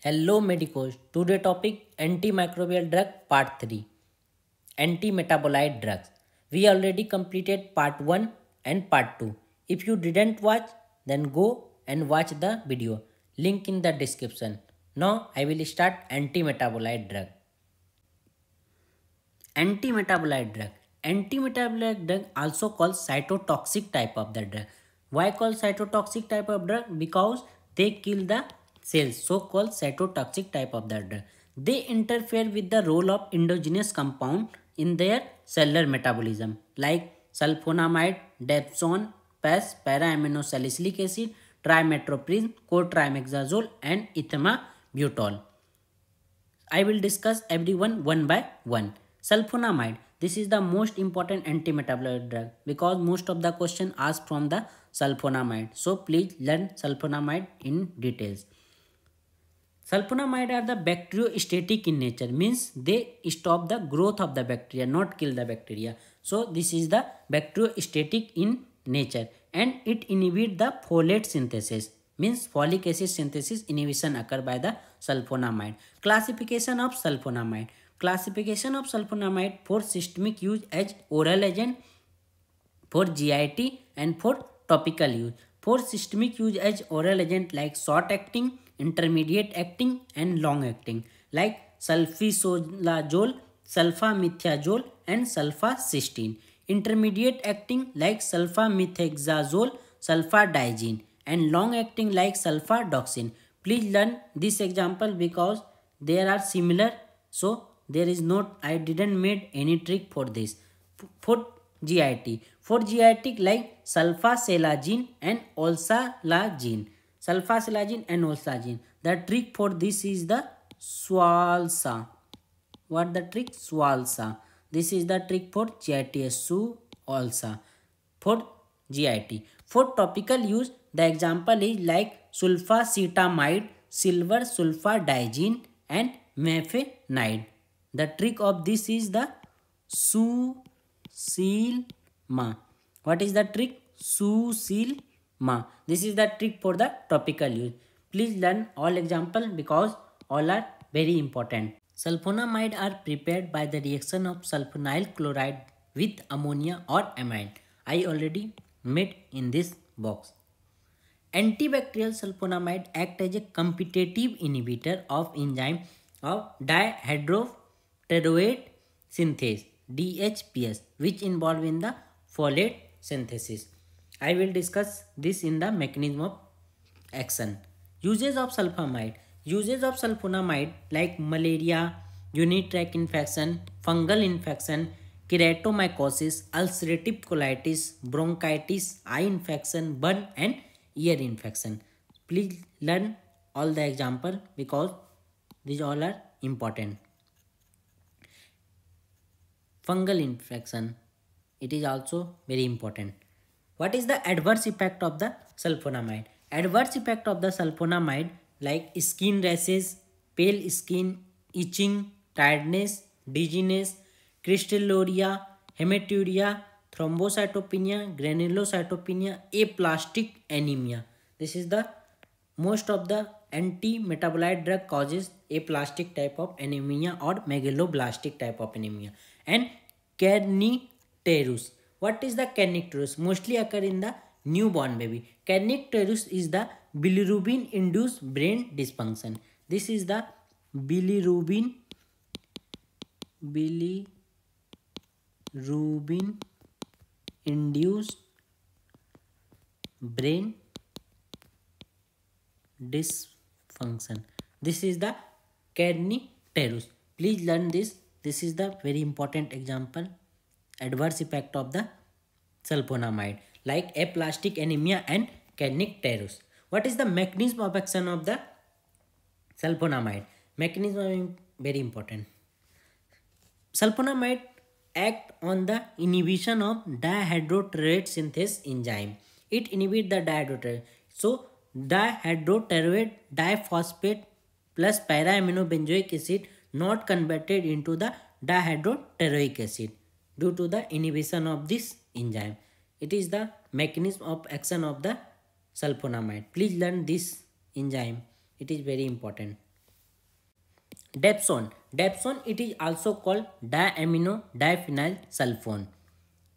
Hello medicos. Today topic antimicrobial drug part 3. Anti-metabolite drugs. We already completed part 1 and part 2. If you didn't watch, then go and watch the video. Link in the description. Now I will start anti-metabolite drug. Anti-metabolite drug. Anti-metabolite drug also called cytotoxic type of the drug. Why called cytotoxic type of drug? Because they kill the cells, so called cytotoxic type of the drug. They interfere with the role of endogenous compound in their cellular metabolism like sulfonamide, dapsone, PAS, para-aminosalicylic acid, trimethoprim, cotrimazole and ethambutol. I will discuss everyone one by one. Sulfonamide. This is the most important anti-metabolite drug because most of the question asked from the sulfonamide. So please learn sulfonamide in details. Sulfonamide are the bacteriostatic in nature, means they stop the growth of the bacteria, not kill the bacteria. So this is the bacteriostatic in nature and it inhibit the folate synthesis, means folic acid synthesis inhibition occur by the sulfonamide. Classification of sulfonamide. Classification of sulfonamide for systemic use as oral agent, for GIT and for topical use. For systemic use as oral agent like short acting, intermediate acting and long acting like sulfasolazole, sulfamethiazole and sulfacysteine. Intermediate acting like sulfamethoxazole, sulfadiazine and long acting like sulfadoxine. Please learn this example because they are similar, so there is not, I didn't made any trick for this. For GIT. For GIT like sulfasalazine and olsalazine. Sulfasalazine and olsalazine. The trick for this is the swalsa. What the trick? Swalsa. This is the trick for GIT. Swalsa. For GIT. For topical use, the example is like sulfacetamide, silver sulfadiazine and mefenide. The trick of this is the Susilma. What is the trick? Susilma. This is the trick for the topical use. Please learn all example because all are very important. Sulfonamide are prepared by the reaction of sulfonyl chloride with ammonia or amide. I already made in this box. Antibacterial sulfonamide act as a competitive inhibitor of enzyme of dihydropteroate synthase DHPS, which involve in the folate synthesis. I will discuss this in the mechanism of action. Uses of sulfonamide. Uses of sulfonamide like malaria, urinary tract infection, fungal infection, keratomycosis, ulcerative colitis, bronchitis, eye infection, burn and ear infection. Please learn all the example because these all are important. Fungal infection, it is also very important. What is the adverse effect of the sulfonamide? Adverse effect of the sulfonamide like skin rashes, pale skin, itching, tiredness, dizziness, crystalluria, hematuria, thrombocytopenia, granulocytopenia, aplastic anemia. This is the most of the anti-metabolite drug causes aplastic type of anemia or megaloblastic type of anemia. And kernicterus. What is the kernicterus? Mostly occur in the newborn baby. Kernicterus is the bilirubin induced brain dysfunction. This is the bilirubin induced brain dysfunction. This is the kernicterus. Please learn this. This is the very important example. Adverse effect of the sulfonamide like aplastic anemia and kernicterus. What is the mechanism of action of the sulfonamide? Mechanism is very important. Sulfonamide act on the inhibition of dihydroterate synthase enzyme. It inhibit the dihydroterate. So dihydroterate diphosphate plus para-aminobenzoic acid not converted into the dihydroteroic acid due to the inhibition of this enzyme. It is the mechanism of action of the sulfonamide. Please learn this enzyme. It is very important. Dapsone. Dapsone, it is also called diamino diphenyl sulfone.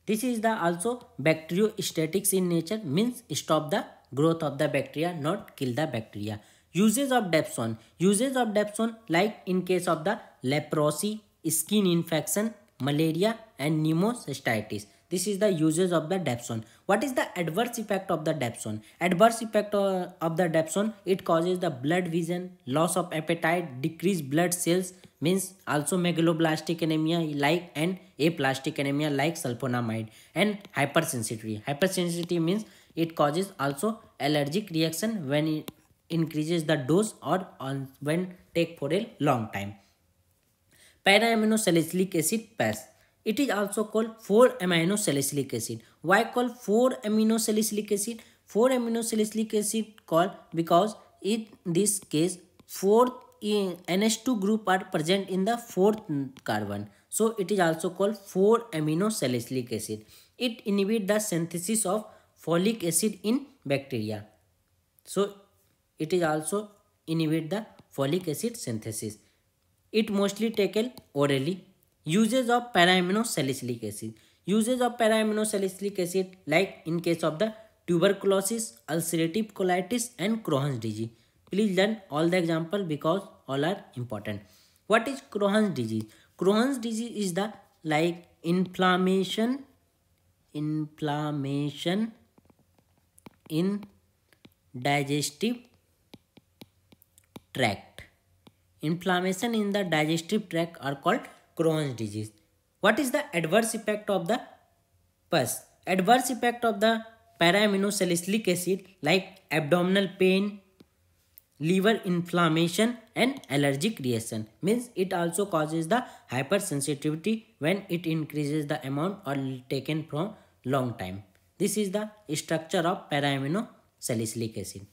This is the also bacteriostatics in nature, means stop the growth of the bacteria, not kill the bacteria. Uses of dapsone. Uses of dapsone, like in case of the leprosy, skin infection, malaria and pneumocystitis. This is the uses of the dapsone. What is the adverse effect of the dapsone? Adverse effect of the dapsone, it causes the blood vision, loss of appetite, decreased blood cells, means also megaloblastic anemia like and aplastic anemia like sulfonamide, and hypersensitivity. Hypersensitivity means it causes also allergic reaction when it increases the dose or on when take for a long time. Para-aminosalicylic acid PAS. It is also called 4-aminosalicylic acid. Why called 4-aminosalicylic acid? 4-aminosalicylic acid called because in this case 4 NH2 group are present in the fourth carbon. So it is also called 4-aminosalicylic acid. It inhibits the synthesis of folic acid in bacteria. So it is also inhibit the folic acid synthesis. It mostly taken orally. Uses of para-aminosalicylic acid. Uses of para-aminosalicylic acid, like in case of the tuberculosis, ulcerative colitis and Crohn's disease. Please learn all the example because all are important. What is Crohn's disease? Crohn's disease is the like inflammation in digestive tract. Inflammation in the digestive tract are called Crohn's disease. What is the adverse effect of the pus? Adverse effect of the para-aminosalicylic acid, like abdominal pain, liver inflammation and allergic reaction, means it also causes the hypersensitivity when it increases the amount or taken from long time. This is the structure of para-aminosalicylic acid.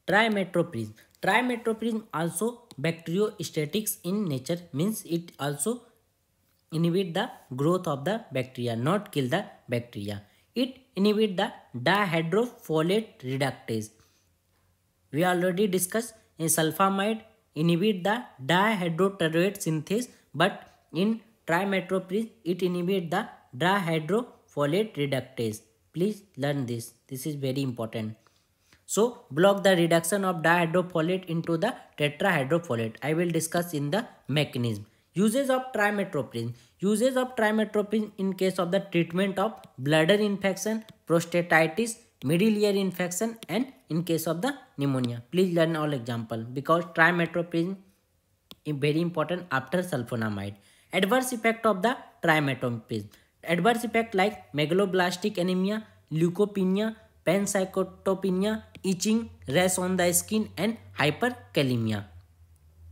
Trimetoprism. Trimetoprism also bacteriostatics in nature, means it also inhibit the growth of the bacteria, not kill the bacteria. It inhibit the dihydrofolate reductase. We already discussed in sulfonamide inhibit the dihydrotoluene synthase, but in trimetoprism it inhibit the dihydrofolate reductase. Please learn this. This is very important. So block the reduction of dihydrofolate into the tetrahydrofolate. I will discuss in the mechanism. Uses of trimetoprism. Uses of trimetoprism in case of the treatment of bladder infection, prostatitis, middle ear infection and in case of the pneumonia. Please learn all example because trimetoprism is very important after sulfonamide. Adverse effect of the trimetoprism. Adverse effect like megaloblastic anemia, leukopenia, pancytopenia, itching, rash on the skin and hyperkalemia.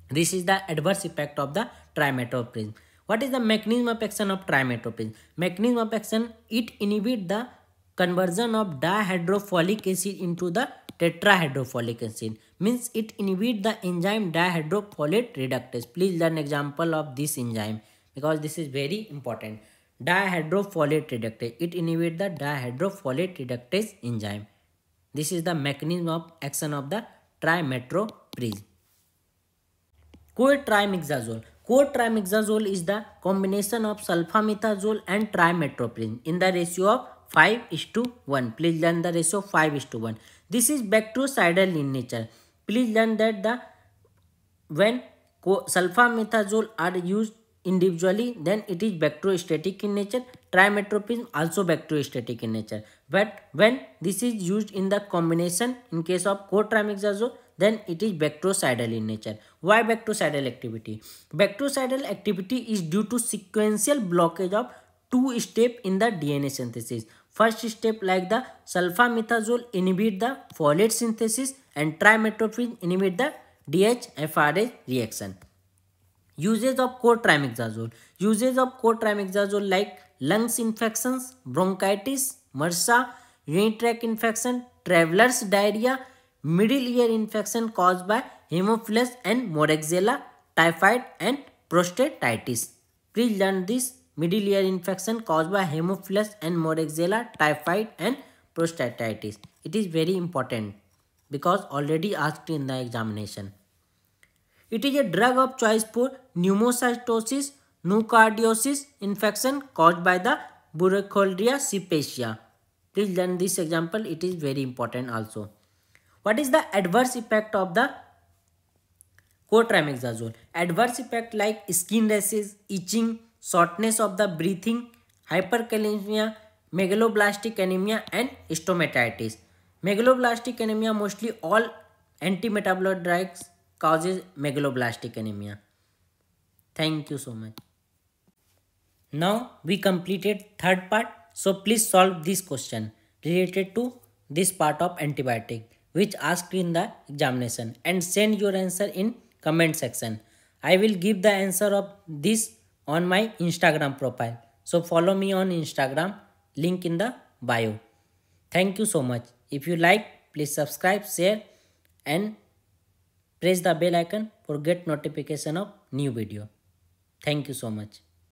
This is the adverse effect of the trimetoprism. What is the mechanism of action of trimetoprism? Mechanism of action, it inhibits the conversion of dihydrofolic acid into the tetrahydrofolic acid, means it inhibits the enzyme dihydrofolate reductase. Please learn example of this enzyme because this is very important. Dihydrofolate reductase, it inhibits the dihydrofolate reductase enzyme. This is the mechanism of action of the trimetoprism. Cotrimazole. Cotrimazole is the combination of sulfametazole and trimetoprism in the ratio of 5:1. Please learn the ratio 5:1. This is bactericidal in nature. Please learn that the when sulfametazole are used individually, then it is bacteriostatic in nature. Trimetoprism also bacteriostatic in nature. But when this is used in the combination, in case of cotrimazole, then it is bactericidal in nature. Why bactericidal activity? Bactericidal activity is due to sequential blockage of two steps in the DNA synthesis. First step, like the sulfametazole inhibit the folate synthesis and trimetoprism inhibit the DHFRase reaction. Uses of cotrimazole. Uses of cotrimazole like lungs infections, bronchitis, MRSA, urinary tract infection, traveler's diarrhea, middle ear infection caused by Haemophilus and Moraxella, typhoid and prostatitis. Please learn this. Middle ear infection caused by Haemophilus and Moraxella, typhoid and prostatitis. It is very important because already asked in the examination. It is a drug of choice for pneumocytosis, noocardiosis infection caused by the Burkholderia cepacia. Please learn this example. It is very important also. What is the adverse effect of the cotrimazole? Adverse effect like skin rashes, itching, shortness of the breathing, hyperkalemia, megaloblastic anemia and stomatitis. Megaloblastic anemia, mostly all anti-metabolic drugs causes megaloblastic anemia. Thank you so much. Now we completed third part. So please solve this question related to this part of antibiotic which asked in the examination and send your answer in comment section. I will give the answer of this on my Instagram profile. So follow me on Instagram, link in the bio. Thank you so much. If you like, please subscribe, share and press the bell icon for get notification of new video. Thank you so much.